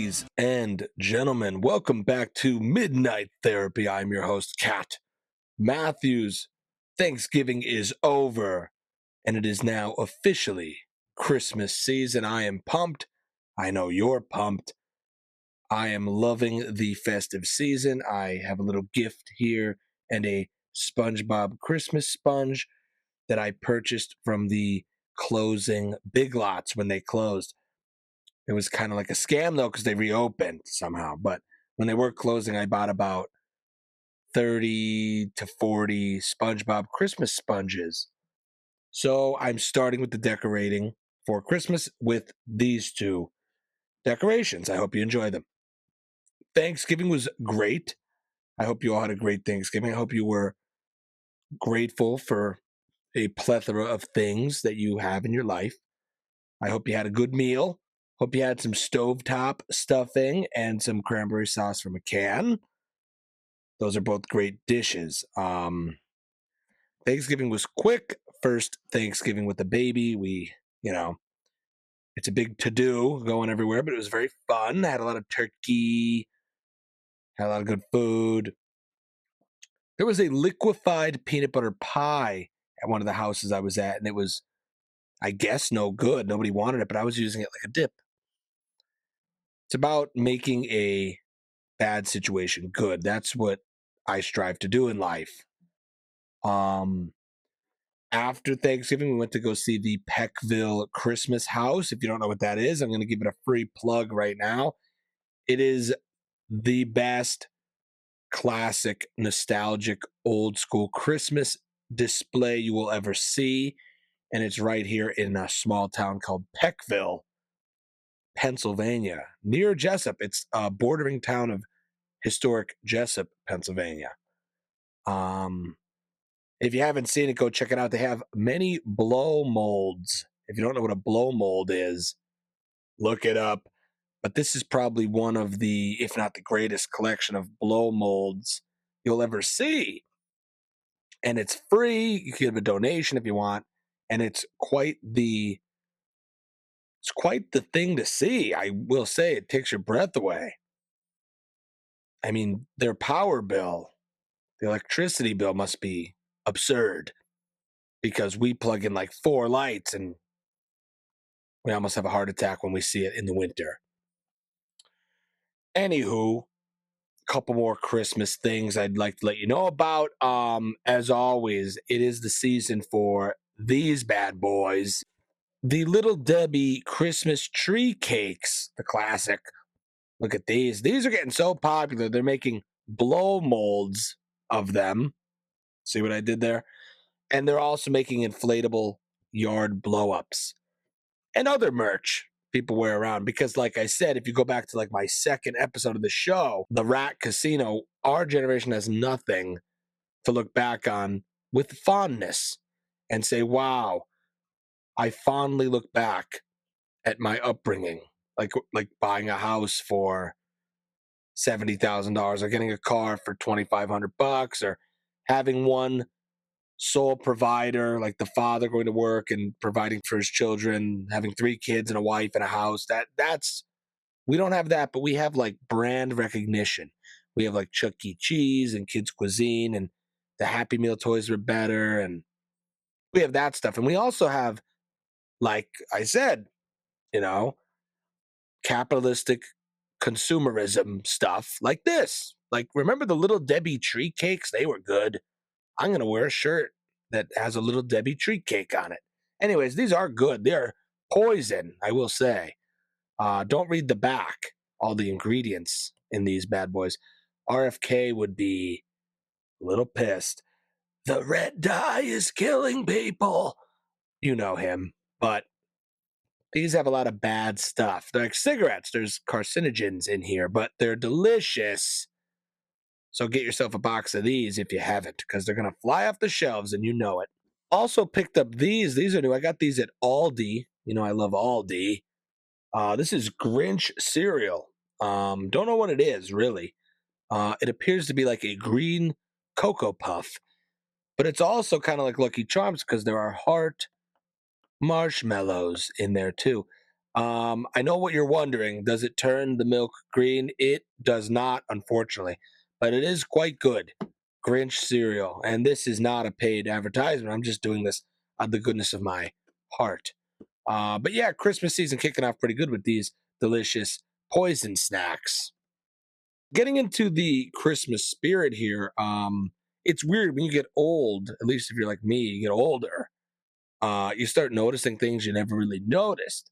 Ladies and gentlemen, welcome back to Midnight Therapy. I'm your host, Kat Matthews. Thanksgiving is over, and it is now officially Christmas season. I am pumped. I know you're pumped. I am loving the festive season. I have a little gift here and a SpongeBob Christmas sponge that I purchased from the closing Big Lots when they closed. It was kind of like a scam, though, because they reopened somehow. But when they were closing, I bought about 30 to 40 SpongeBob Christmas sponges. So I'm starting with the decorating for Christmas with these two decorations. I hope you enjoy them. Thanksgiving was great. I hope you all had a great Thanksgiving. I hope you were grateful for a plethora of things that you have in your life. I hope you had a good meal. Hope you had some stovetop stuffing and some cranberry sauce from a can. Those are both great dishes. Thanksgiving was quick. First Thanksgiving with the baby. It's a big to-do going everywhere, but it was very fun. I had a lot of turkey, had a lot of good food. There was a liquefied peanut butter pie at one of the houses I was at, and it was, I guess, no good. Nobody wanted it, but I was using it like a dip. It's about making a bad situation good. That's what I strive to do in life. After Thanksgiving, we went to go see the Peckville Christmas House. If you don't know what that is, I'm going to give it a free plug right now. It is the best classic, nostalgic, old school Christmas display you will ever see. And it's right here in a small town called Peckville, Pennsylvania, near Jessup. It's a bordering town of historic Jessup, Pennsylvania. If you haven't seen it, go check it out. They have many blow molds. If you don't know what a blow mold is, look it up. But this is probably one of the, if not the greatest collection of blow molds you'll ever see. And it's free. You can give a donation if you want. And it's quite the thing to see. I will say it takes your breath away. I mean, their power bill, the electricity bill must be absurd because we plug in like 4 lights and we almost have a heart attack when we see it in the winter. Anywho, a couple more Christmas things I'd like to let you know about. As always, it is the season for these bad boys. The Little Debbie Christmas tree cakes, the classic. Look at these. These are getting so popular. They're making blow molds of them. See what I did there? And they're also making inflatable yard blow-ups and other merch people wear around. Because like I said, if you go back to like my second episode of the show, the Rat Casino, our generation has nothing to look back on with fondness and say, wow, I fondly look back at my upbringing, like buying a house for $70,000 or getting a car for $2,500 or having one sole provider, like the father going to work and providing for his children, having 3 kids and a wife and a house. That's we don't have that, but we have like brand recognition. We have like Chuck E. Cheese and Kids Cuisine, and the Happy Meal toys were better, and we have that stuff. And we also have, like I said, capitalistic consumerism stuff like this. Like, remember the Little Debbie tree cakes? They were good. I'm going to wear a shirt that has a Little Debbie tree cake on it. Anyways, these are good. They're poison, I will say. Don't read the back, all the ingredients in these bad boys. RFK would be a little pissed. The red dye is killing people. You know him. But these have a lot of bad stuff. They're like cigarettes. There's carcinogens in here, but they're delicious. So get yourself a box of these if you haven't, because they're going to fly off the shelves and you know it. Also picked up these. These are new. I got these at Aldi. You know I love Aldi. This is Grinch cereal. Don't know what it is, really. It appears to be like a green Cocoa Puff. But it's also kind of like Lucky Charms because there are heart marshmallows in there too. I know what you're wondering. Does it turn the milk green? It does not, unfortunately, but it is quite good. Grinch cereal. And this is not a paid advertisement. I'm just doing this out of the goodness of my heart. But yeah, Christmas season kicking off pretty good with these delicious poison snacks. Getting into the Christmas spirit here, it's weird when you get old, at least if you're like me, you get older, you start noticing things you never really noticed.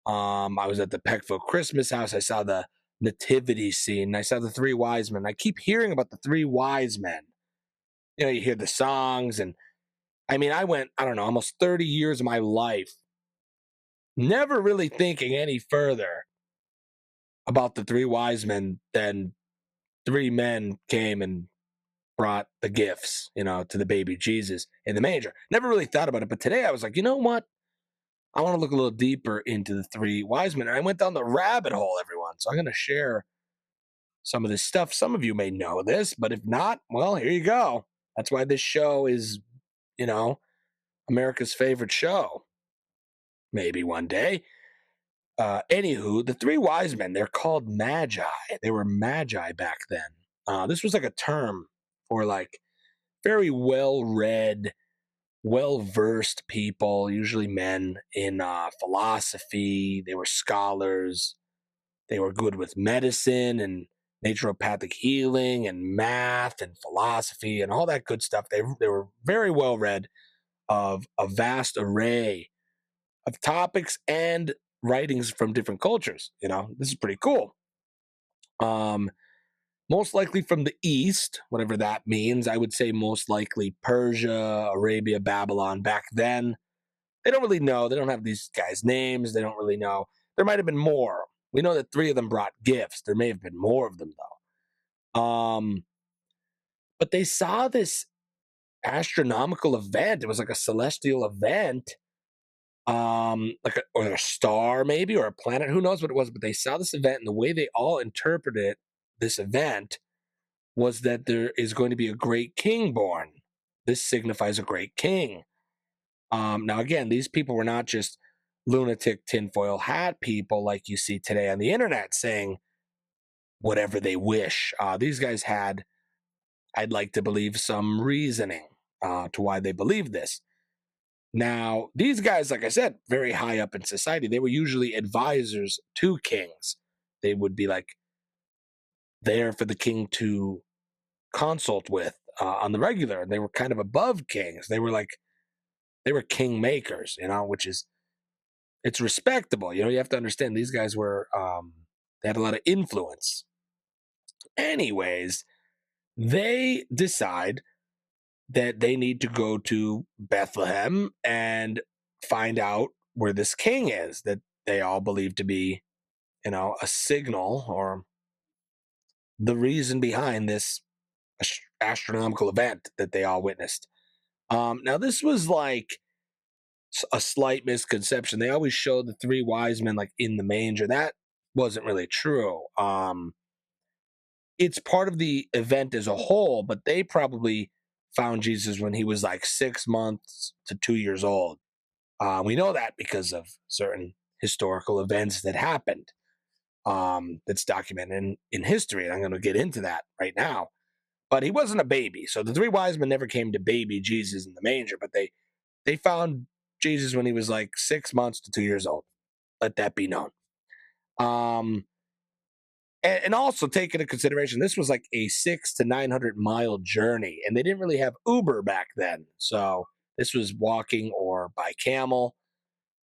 I was at the Peckville Christmas House. I saw the nativity scene. I saw the three wise men. I keep hearing about the three wise men. You know, you hear the songs, and I mean, I went, I don't know, almost 30 years of my life never really thinking any further about the three wise men than three men came and brought the gifts, to the baby Jesus in the manger. Never really thought about it, but today I was like, you know what? I want to look a little deeper into the three wise men. And I went down the rabbit hole, everyone. So I'm going to share some of this stuff. Some of you may know this, but if not, well, here you go. That's why this show is, you know, America's favorite show. Maybe one day. Anywho, the three wise men, they're called Magi. They were Magi back then. This was like a term for like very well read, well versed people, usually men in philosophy. They were scholars. They were good with medicine and naturopathic healing and math and philosophy and all that good stuff. They were very well read of a vast array of topics and writings from different cultures. This is pretty cool. Um, Most likely from the East, whatever that means. I would say most likely Persia, Arabia, Babylon back then. They don't really know. They don't have these guys' names. They don't really know. There might have been more. We know that three of them brought gifts. There may have been more of them though. But they saw this astronomical event. It was like a celestial event, or a star maybe, or a planet. Who knows what it was? But they saw this event, and the way they all interpreted this event was that there is going to be a great king born. This signifies a great king. Now, again, these people were not just lunatic tinfoil hat people like you see today on the internet saying whatever they wish. These guys had, I'd like to believe, some reasoning to why they believed this. Now, these guys, like I said, very high up in society, they were usually advisors to kings. They would be like there for the king to consult with on the regular. And they were kind of above kings. They were king makers, which is, it's respectable. You have to understand these guys were, they had a lot of influence. Anyways, they decide that they need to go to Bethlehem and find out where this king is that they all believe to be, a signal or the reason behind this astronomical event that they all witnessed. Now, this was like a slight misconception. They always show the three wise men like in the manger. That wasn't really true. It's part of the event as a whole, but they probably found Jesus when he was like 6 months to 2 years old. We know that because of certain historical events that happened, that's documented in history. And I'm going to get into that right now. But he wasn't a baby. So the three wise men never came to baby Jesus in the manger, but they found Jesus when he was like 6 months to 2 years old. Let that be known. And also take into consideration, this was like a 600 to 900 mile journey, and they didn't really have Uber back then. So this was walking or by camel,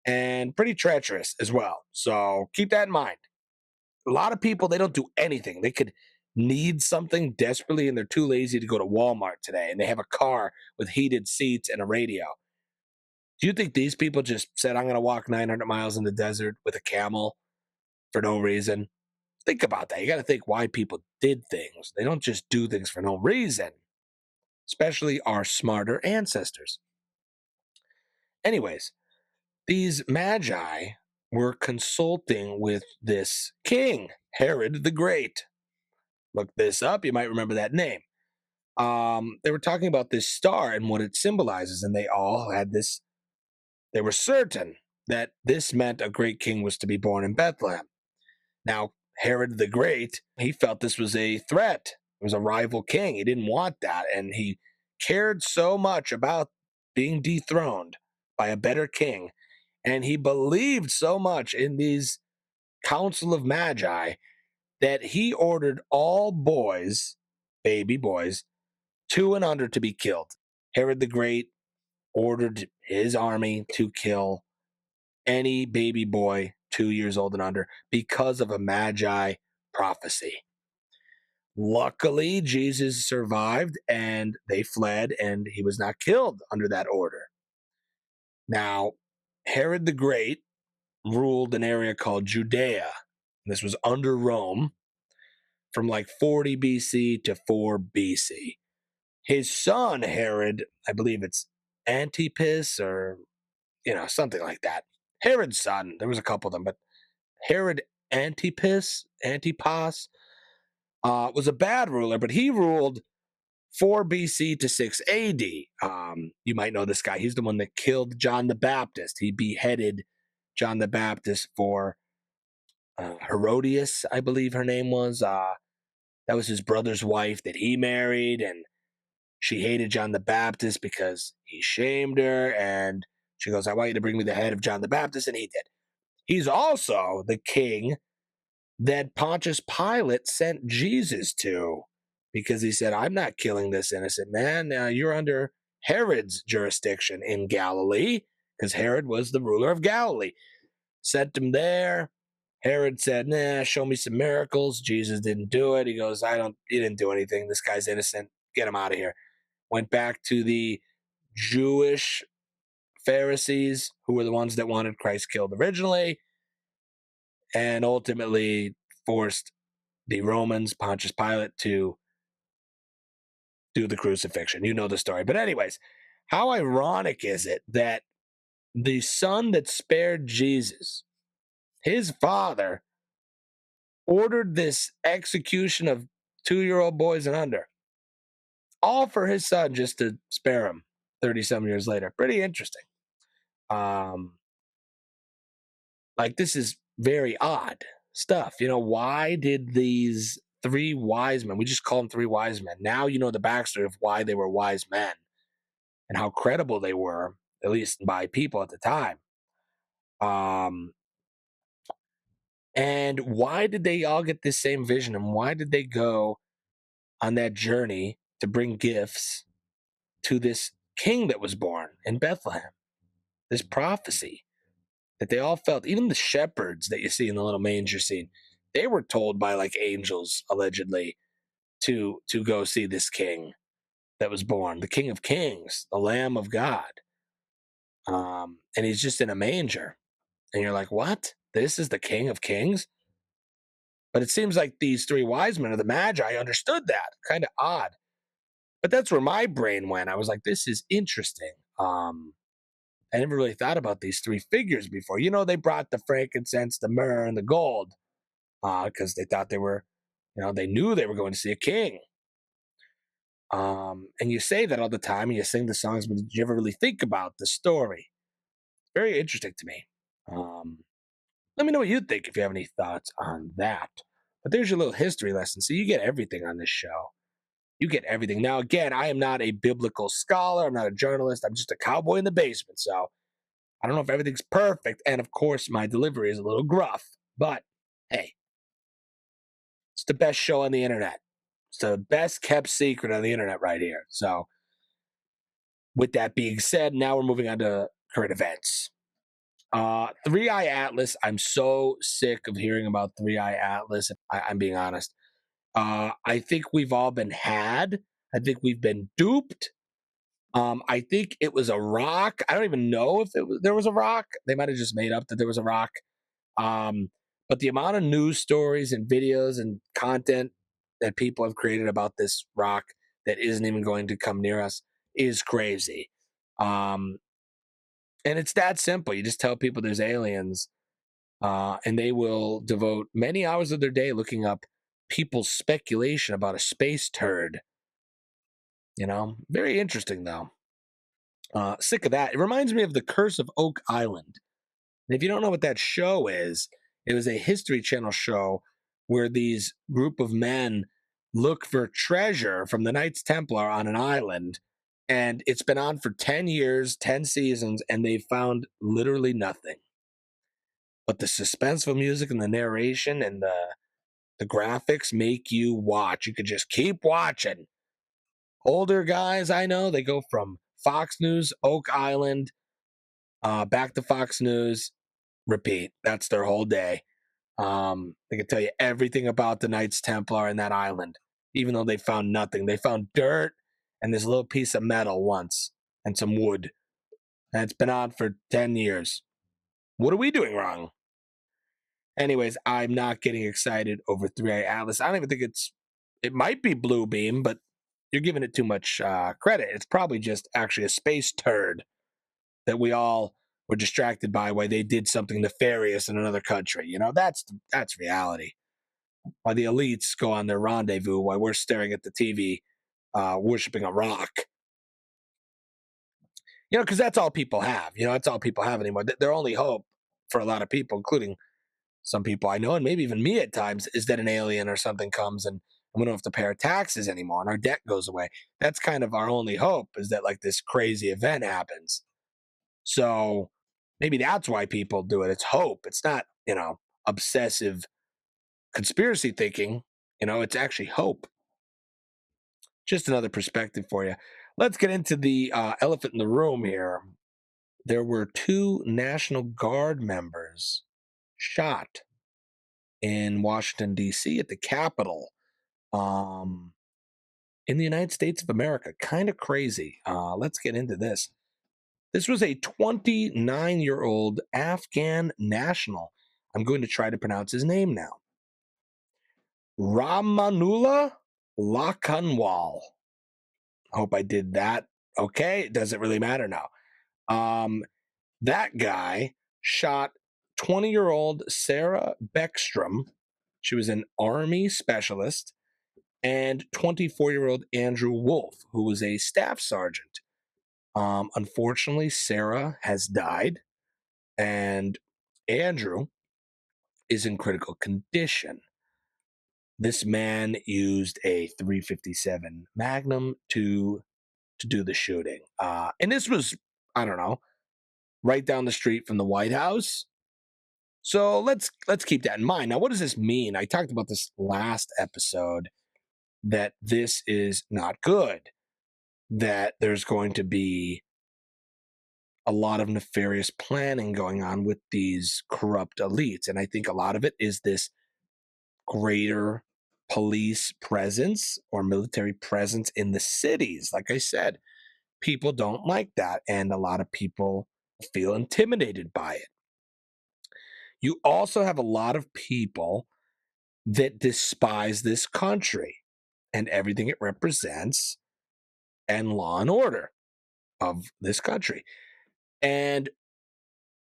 and pretty treacherous as well. So keep that in mind. A lot of people, they don't do anything. They could need something desperately, and they're too lazy to go to Walmart today, and they have a car with heated seats and a radio. Do you think these people just said, I'm going to walk 900 miles in the desert with a camel for no reason? Think about that. You got to think why people did things. They don't just do things for no reason, especially our smarter ancestors. Anyways, these magi were consulting with this king, Herod the Great. Look this up. You might remember that name. They were talking about this star and what it symbolizes, and they all had this. They were certain that this meant a great king was to be born in Bethlehem. Now, Herod the Great, he felt this was a threat. It was a rival king. He didn't want that. And he cared so much about being dethroned by a better king. And he believed so much in these council of Magi that he ordered all boys, baby boys, 2 and under to be killed. Herod the Great ordered his army to kill any baby boy 2 years old and under because of a Magi prophecy. Luckily, Jesus survived and they fled, and he was not killed under that order. Now, Herod the Great ruled an area called Judea. This was under Rome from like 40 BC to 4 BC. His son, Herod, I believe it's Antipas or, something like that. Herod's son, there was a couple of them, but Herod Antipas was a bad ruler, but he ruled 4 BC to 6 AD. You might know this guy. He's the one that killed John the Baptist. He beheaded John the Baptist for Herodias, I believe her name was. That was his brother's wife that he married, and she hated John the Baptist because he shamed her, and she goes, I want you to bring me the head of John the Baptist, and he did. He's also the king that Pontius Pilate sent Jesus to because he said, I'm not killing this innocent man. Now you're under Herod's jurisdiction in Galilee because Herod was the ruler of Galilee. Sent him there. Herod said, nah, show me some miracles. Jesus didn't do it. He goes, he didn't do anything. This guy's innocent. Get him out of here. Went back to the Jewish Pharisees, who were the ones that wanted Christ killed originally, and ultimately forced the Romans, Pontius Pilate, to do the crucifixion. You know the story. But anyways, how ironic is it that the son that spared Jesus, his father, ordered this execution of 2-year-old boys and under, all for his son just to spare him 30-some years later. Pretty interesting. This is very odd stuff. Why did these 3 wise men, we just call them 3 wise men. Now you know the backstory of why they were wise men and how credible they were, at least by people at the time. And why did they all get this same vision? And why did they go on that journey to bring gifts to this king that was born in Bethlehem? This prophecy that they all felt, even the shepherds that you see in the little manger scene, they were told by like angels, allegedly, to go see this king that was born, the King of Kings, the Lamb of God. And he's just in a manger. And you're like, what? This is the King of Kings? But it seems like these 3 wise men of the Magi understood that. Kind of odd. But that's where my brain went. I was like, this is interesting. I never really thought about these 3 figures before. They brought the frankincense, the myrrh, and the gold because they thought they were, they knew they were going to see a king. And you say that all the time, and you sing the songs, but did you ever really think about the story? Very interesting to me. Let me know what you think if you have any thoughts on that. But there's your little history lesson. So you get everything on this show. You get everything. Now, again, I am not a biblical scholar. I'm not a journalist. I'm just a cowboy in the basement. So I don't know if everything's perfect. And of course, my delivery is a little gruff. But hey, it's the best show on the internet. It's the best kept secret on the internet right here. So with that being said, now we're moving on to current events. 3-Eye Atlas. I'm so sick of hearing about 3-Eye Atlas. I'm being honest. I think we've all been had. I think we've been duped. I think it was a rock. I don't even know if there was a rock. They might have just made up that there was a rock. But the amount of news stories and videos and content that people have created about this rock that isn't even going to come near us is crazy. And it's that simple. You just tell people there's aliens, and they will devote many hours of their day looking up people's speculation about a space turd. Very interesting, though. Sick of that. It reminds me of the Curse of Oak Island. And if you don't know what that show is, it was a History Channel show where these group of men look for treasure from the Knights Templar on an island. And it's been on for 10 years, 10 seasons, and they found literally nothing. But the suspenseful music and the narration and the graphics make you watch. You could just keep watching. Older guys I know, they go from Fox News, Oak Island, back to Fox News, repeat. That's their whole day. They can tell you everything about the Knights Templar and that island, even though they found nothing. They found dirt and this little piece of metal once and some wood. And it's been on for 10 years. What are we doing wrong? Anyways, I'm not getting excited over 3i Atlas. I don't even think it might be Blue Beam, but you're giving it too much credit. It's probably just actually a space turd that we all were distracted by while they did something nefarious in another country. You know, that's reality. While the elites go on their rendezvous while we're staring at the TV, worshiping a rock. You know, because that's all people have. You know, that's all people have anymore. Their only hope for a lot of people, including some people I know, and maybe even me at times, is that an alien or something comes and we don't have to pay our taxes anymore and our debt goes away. That's kind of our only hope, is that like this crazy event happens. So maybe that's why people do it. It's hope. It's not, obsessive conspiracy thinking. It's actually hope. Just another perspective for you. Let's get into the elephant in the room here. There were 2 National Guard members shot in Washington, D.C. at the Capitol in the United States of America. Kind of crazy. Let's get into this. This was a 29-year-old Afghan national. I'm going to try to pronounce his name now. Ramanullah Lakanwal. I hope I did that okay. It doesn't really matter now. That guy shot 20-year-old Sarah Beckstrom. She was an Army specialist. And 24-year-old Andrew Wolf, who was a staff sergeant. Unfortunately, Sarah has died, and Andrew is in critical condition. This man used a .357 Magnum to do the shooting, and this was, I don't know, right down the street from the White House. So let's keep that in mind. Now, what does this mean? I talked about this last episode, that this is not good, that there's going to be a lot of nefarious planning going on with these corrupt elites. And I think a lot of it is this greater police presence or military presence in the cities. Like I said, people don't like that. And a lot of people feel intimidated by it. You also have a lot of people that despise this country and everything it represents and law and order of this country. And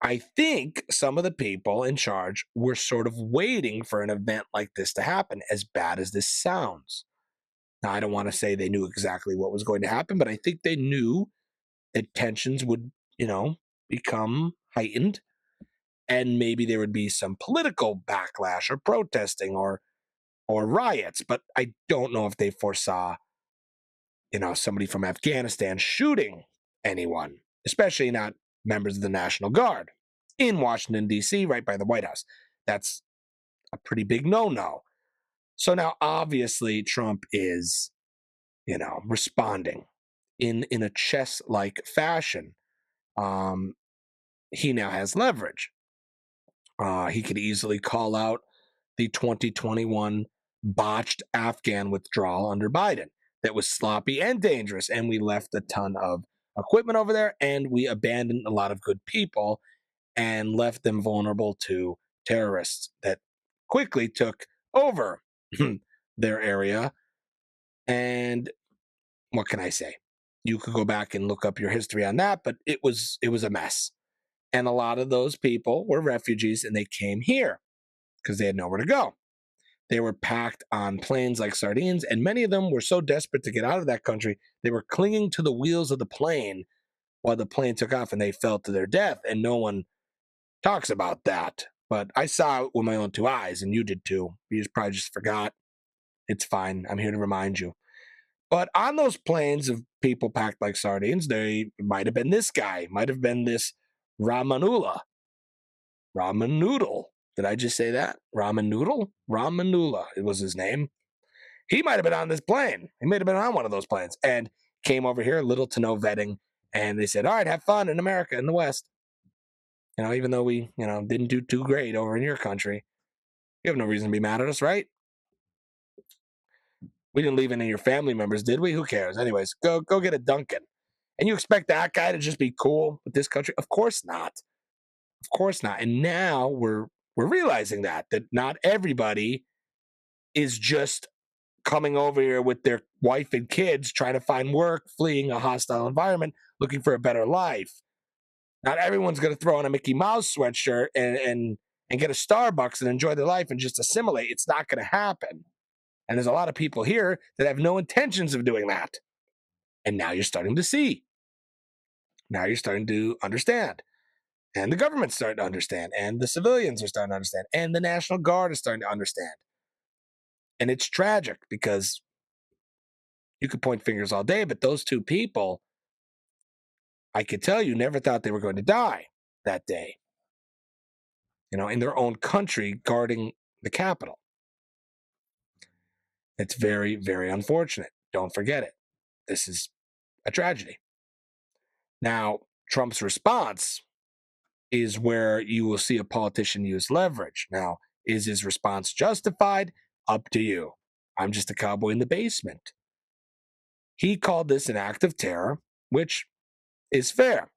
I think some of the people in charge were sort of waiting for an event like this to happen, as bad as this sounds. Now, I don't want to say they knew exactly what was going to happen, but I think they knew that tensions would, become heightened, and maybe there would be some political backlash or protesting or riots. But I don't know if they foresaw, somebody from Afghanistan shooting anyone, especially not members of the National Guard in Washington, D.C., right by the White House. That's a pretty big no-no. So now, obviously, Trump is, responding in a chess-like fashion. He now has leverage. He could easily call out the 2021 botched Afghan withdrawal under Biden that was sloppy and dangerous, and we left a ton of equipment over there, and we abandoned a lot of good people and left them vulnerable to terrorists that quickly took over their area. And what can I say? You could go back and look up your history on that, but it was a mess. And a lot of those people were refugees, and they came here because they had nowhere to go. They were packed on planes like sardines, and many of them were so desperate to get out of that country, they were clinging to the wheels of the plane while the plane took off, and they fell to their death, and no one talks about that. But I saw it with my own two eyes, and you did too. You just probably just forgot. It's fine. I'm here to remind you. But on those planes of people packed like sardines, they might have been this guy, might have been this Ramanula. Ramen Noodle. Did I just say that? Ramen Noodle? Ramanula. It was his name. He might have been on this plane. He might have been on one of those planes and came over here, little to no vetting. And they said, all right, have fun in America, in the West. Even though we, didn't do too great over in your country, you have no reason to be mad at us, right? We didn't leave any of your family members, did we? Who cares? Anyways, go get a Dunkin'. And you expect that guy to just be cool with this country? Of course not. Of course not. And now we're realizing that not everybody is just coming over here with their wife and kids, trying to find work, fleeing a hostile environment, looking for a better life. Not everyone's going to throw on a Mickey Mouse sweatshirt and get a Starbucks and enjoy their life and just assimilate. It's not going to happen. And there's a lot of people here that have no intentions of doing that. And now you're starting to see. Now you're starting to understand. And the government's starting to understand. And the civilians are starting to understand. And the National Guard is starting to understand. And it's tragic because you could point fingers all day, but those two people, I could tell you, never thought they were going to die that day, in their own country guarding the Capitol. It's very, very unfortunate. Don't forget it. This is a tragedy. Now, Trump's response is where you will see a politician use leverage. Now, is his response justified? Up to you. I'm just a cowboy in the basement. He called this an act of terror, which is fair.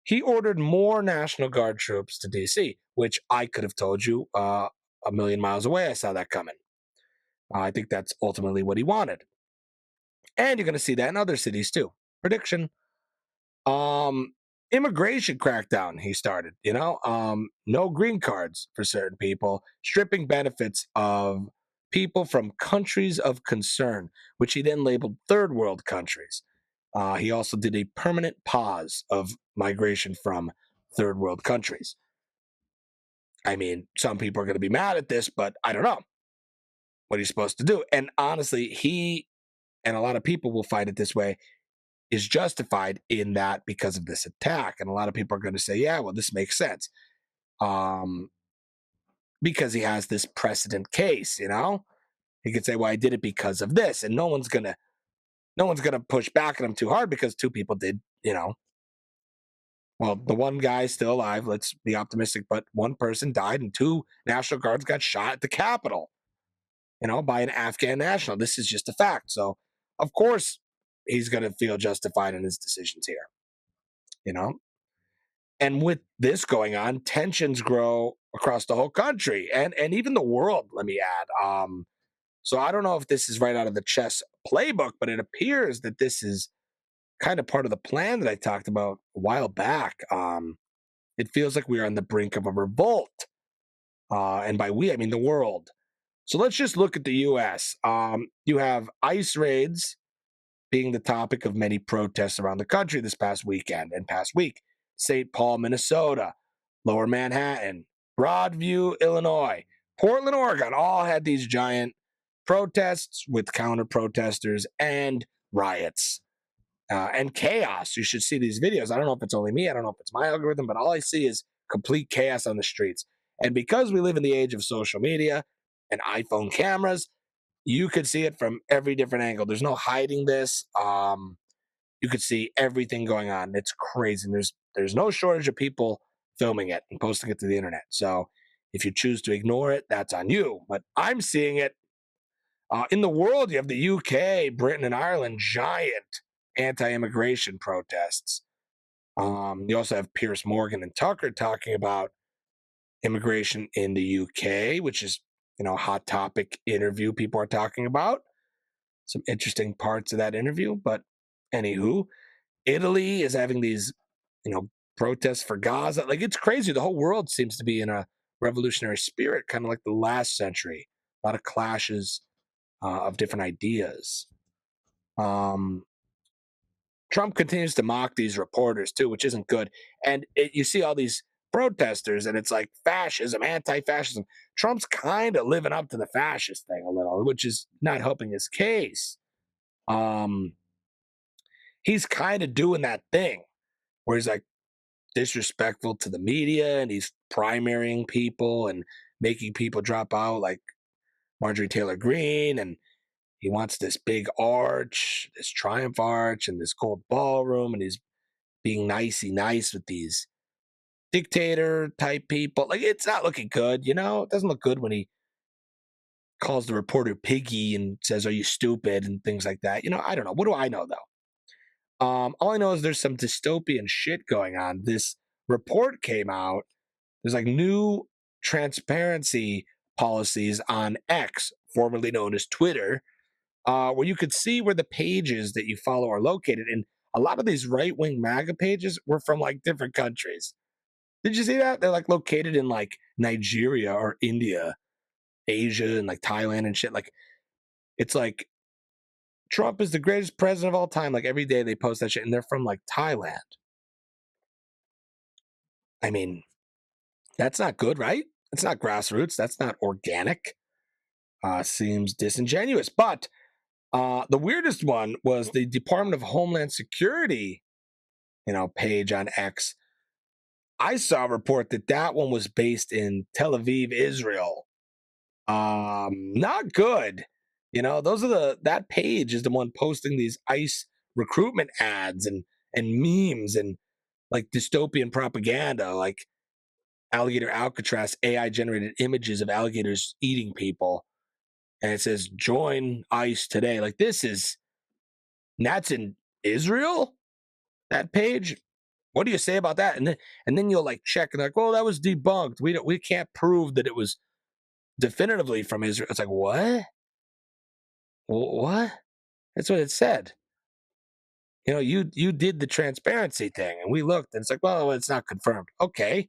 He ordered more National Guard troops to D.C., which I could have told you a million miles away. I saw that coming. I think that's ultimately what he wanted. And you're going to see that in other cities too. Prediction. Um, Immigration crackdown he started, no green cards for certain people, stripping benefits of people from countries of concern, which he then labeled third world countries. He also did a permanent pause of migration from third world countries. I mean, some people are going to be mad at this, but I don't know what he's supposed to do. And honestly, he and a lot of people will find it this way is justified in that because of this attack. And a lot of people are going to say, yeah, well, this makes sense. Because he has this precedent case, he could say, well, I did it because of this. And no one's going to push back at him too hard because two people did, well, the one guy's still alive. Let's be optimistic, but one person died and two National Guards got shot at the Capitol, by an Afghan national. This is just a fact. So, of course, he's going to feel justified in his decisions here, you know? And with this going on, tensions grow across the whole country and even the world, let me add. So I don't know if this is right out of the chess playbook, but it appears that this is kind of part of the plan that I talked about a while back. It feels like we are on the brink of a revolt. And by we, I mean the world. So let's just look at the U.S. You have ICE raids being the topic of many protests around the country this past weekend and past week. St. Paul, Minnesota, Lower Manhattan, Broadview, Illinois, Portland, Oregon, all had these giant protests with counter protesters and riots and chaos. You should see these videos. I don't know if it's only me. I don't know if it's my algorithm, but all I see is complete chaos on the streets. And because we live in the age of social media and iPhone cameras, you could see it from every different angle. There's no hiding this. You could see everything going on. It's crazy. And there's no shortage of people filming it and posting it to the internet. So if you choose to ignore it, that's on you. But I'm seeing it in the world. You have the UK, Britain, and Ireland, giant anti-immigration protests. You also have Piers Morgan and Tucker talking about immigration in the UK, which is a hot topic interview people are talking about. Some interesting parts of that interview, but anywho, Italy is having these protests for Gaza. Like, it's crazy. The whole world seems to be in a revolutionary spirit, kind of like the last century. A lot of clashes of different ideas. Trump continues to mock these reporters too, which isn't good. And you see all these protesters, and it's like fascism, anti-fascism. Trump's kind of living up to the fascist thing a little, which is not helping his case. Um, he's kind of doing that thing where he's like disrespectful to the media, and he's primarying people and making people drop out, like Marjorie Taylor Greene, and he wants this big arch, this triumph arch, and this gold ballroom, and he's being nicey nice with these dictator type people. Like, it's not looking good, you know? It doesn't look good when he calls the reporter piggy and says, "Are you stupid?" and things like that. You know, I don't know. What do I know though? All I know is there's some dystopian shit going on. This report came out. There's like new transparency policies on X, formerly known as Twitter, where you could see where the pages that you follow are located. And a lot of these right wing MAGA pages were from like different countries. Did you see that? They're like located in like Nigeria or India, Asia, and like Thailand and shit. Like, it's like Trump is the greatest president of all time. Like, every day they post that shit, and they're from like Thailand. I mean, that's not good, right? That's not grassroots. That's not organic. Seems disingenuous. But the weirdest one was the Department of Homeland Security, page on X. I saw a report that that one was based in Tel Aviv, Israel. Not good. Those are that page is the one posting these ICE recruitment ads and memes and like dystopian propaganda, like alligator Alcatraz AI generated images of alligators eating people, and it says join ICE today. Like, that's in Israel. That page. What do you say about that? And then you'll like check and like, well, that was debunked. We can't prove that it was definitively from Israel. It's like, what? What? That's what it said. You did the transparency thing, and we looked, and it's like, well, it's not confirmed. Okay,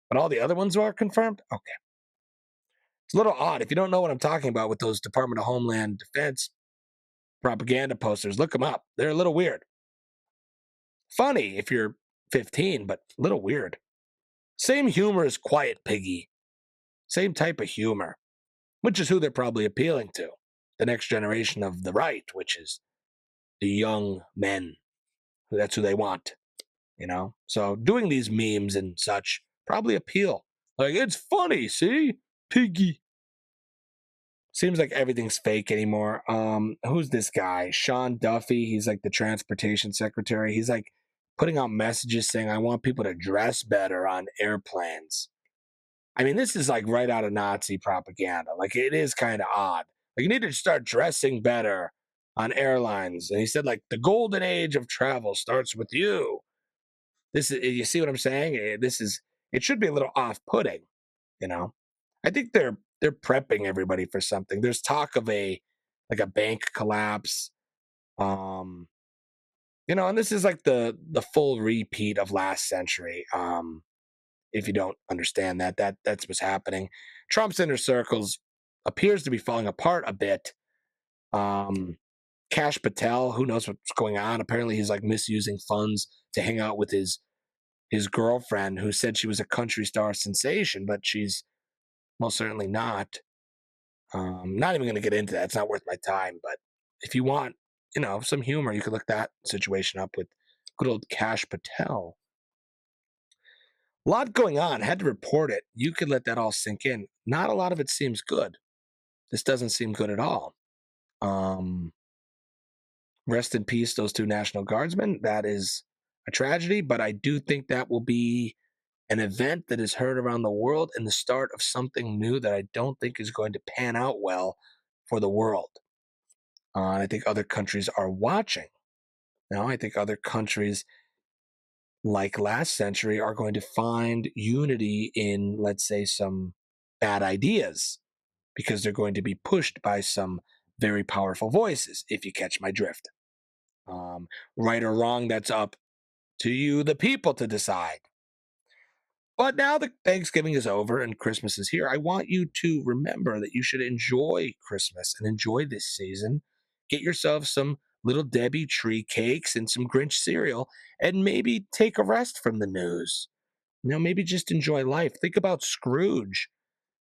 but all the other ones are confirmed. Okay, it's a little odd. If you don't know what I'm talking about with those Department of Homeland Defense propaganda posters, look them up. They're a little weird. Funny if you're 15, but a little weird. Same humor as Quiet Piggy. Same type of humor, which is who they're probably appealing to. The next generation of the right, which is the young men. That's who they want, So doing these memes and such probably appeal. Like, it's funny, see? Piggy. Seems like everything's fake anymore. Who's this guy? Sean Duffy. He's like the transportation secretary. He's like putting out messages saying, I want people to dress better on airplanes. I mean, this is like right out of Nazi propaganda. Like, it is kind of odd. Like, you need to start dressing better on airlines. And he said, like, the golden age of travel starts with you. You see what I'm saying? It should be a little off-putting, you know. I think they're prepping everybody for something. There's talk of a bank collapse. Um, and this is like the full repeat of last century. If you don't understand that's what's happening. Trump's inner circles appears to be falling apart a bit. Cash Patel, who knows what's going on? Apparently he's like misusing funds to hang out with his girlfriend, who said she was a country star sensation, but she's most certainly not. Not even going to get into that. It's not worth my time. But if you want, some humor, you could look that situation up with good old Cash Patel. A lot going on. Had to report it. You could let that all sink in. Not a lot of it seems good. This doesn't seem good at all. Rest in peace, those two National Guardsmen. That is a tragedy, but I do think that will be an event that is heard around the world and the start of something new that I don't think is going to pan out well for the world. And I think other countries are watching. Now, I think other countries, like last century, are going to find unity in, let's say, some bad ideas because they're going to be pushed by some very powerful voices, if you catch my drift. Right or wrong, that's up to you, the people, to decide. But now that Thanksgiving is over and Christmas is here, I want you to remember that you should enjoy Christmas and enjoy this season. Get yourself some Little Debbie tree cakes and some Grinch cereal, and maybe take a rest from the news. Maybe just enjoy life. Think about Scrooge.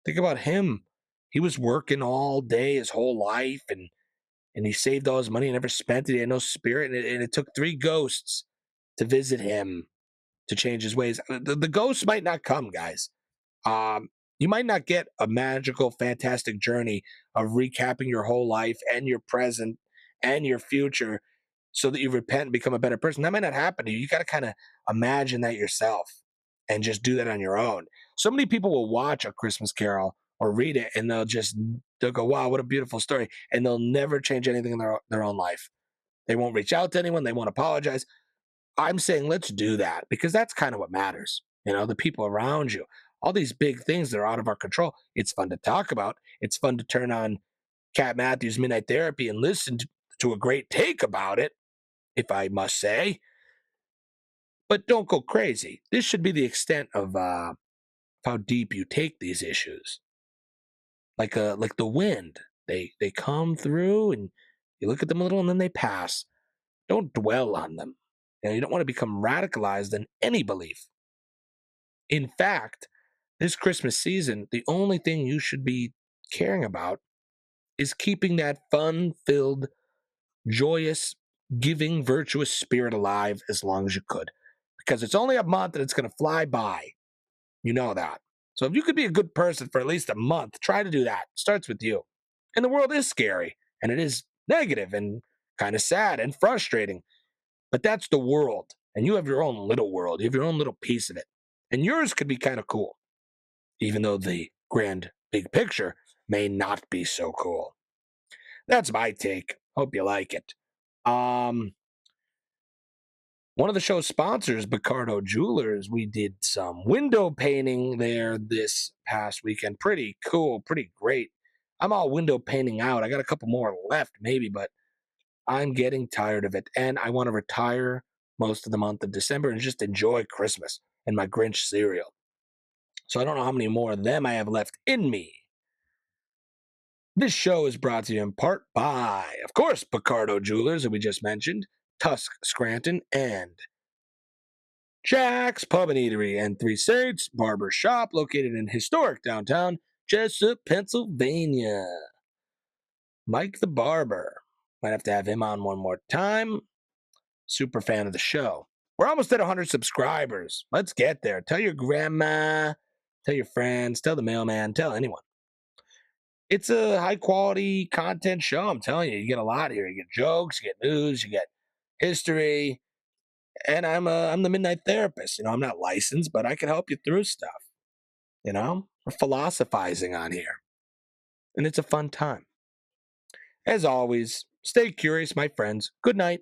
Think about him. He was working all day his whole life, and he saved all his money and never spent it. He had no spirit, and it took three ghosts to visit him to change his ways. The ghosts might not come, guys. Um, you might not get a magical, fantastic journey of recapping your whole life and your present and your future so that you repent and become a better person. That might not happen to you. You got to kind of imagine that yourself and just do that on your own. So many people will watch A Christmas Carol or read it and they'll go, wow, what a beautiful story. And they'll never change anything in their own life. They won't reach out to anyone. They won't apologize. I'm saying let's do that because that's kind of what matters. The people around you, all these big things that are out of our control. It's fun to talk about. It's fun to turn on Cat Matthews Midnight Therapy and listen to a great take about it, if I must say. But don't go crazy. This should be the extent of how deep you take these issues. Like the wind, they come through and you look at them a little and then they pass. Don't dwell on them. You don't want to become radicalized in any belief. In fact, this Christmas season, the only thing you should be caring about is keeping that fun filled, joyous, giving, virtuous spirit alive as long as you could. Because it's only a month and it's going to fly by. You know that. So if you could be a good person for at least a month, try to do that. It starts with you. And the world is scary and it is negative and kind of sad and frustrating. But that's the world. And you have your own little world. You have your own little piece of it. And yours could be kind of cool, even though the grand big picture may not be so cool. That's my take. Hope you like it. One of the show's sponsors, Picardo Jewelers, we did some window painting there this past weekend. Pretty cool, pretty great. I'm all window painting out. I got a couple more left, maybe, but I'm getting tired of it. And I want to retire most of the month of December and just enjoy Christmas and my Grinch cereal. So I don't know how many more of them I have left in me. This show is brought to you in part by, of course, Picardo Jewelers, that we just mentioned, Tusk Scranton, and Jack's Pub and Eatery, and Three Saints Barber Shop, located in historic downtown Jessup, Pennsylvania. Mike the Barber. Might have to have him on one more time. Super fan of the show. We're almost at 100 subscribers. Let's get there. Tell your grandma, tell your friends, tell the mailman, tell anyone. It's a high quality content show. I'm telling you, you get a lot here. You get jokes, you get news, you get history, and I'm the midnight therapist. I'm not licensed, but I can help you through stuff. We're philosophizing on here, and it's a fun time. As always, stay curious, my friends. Good night.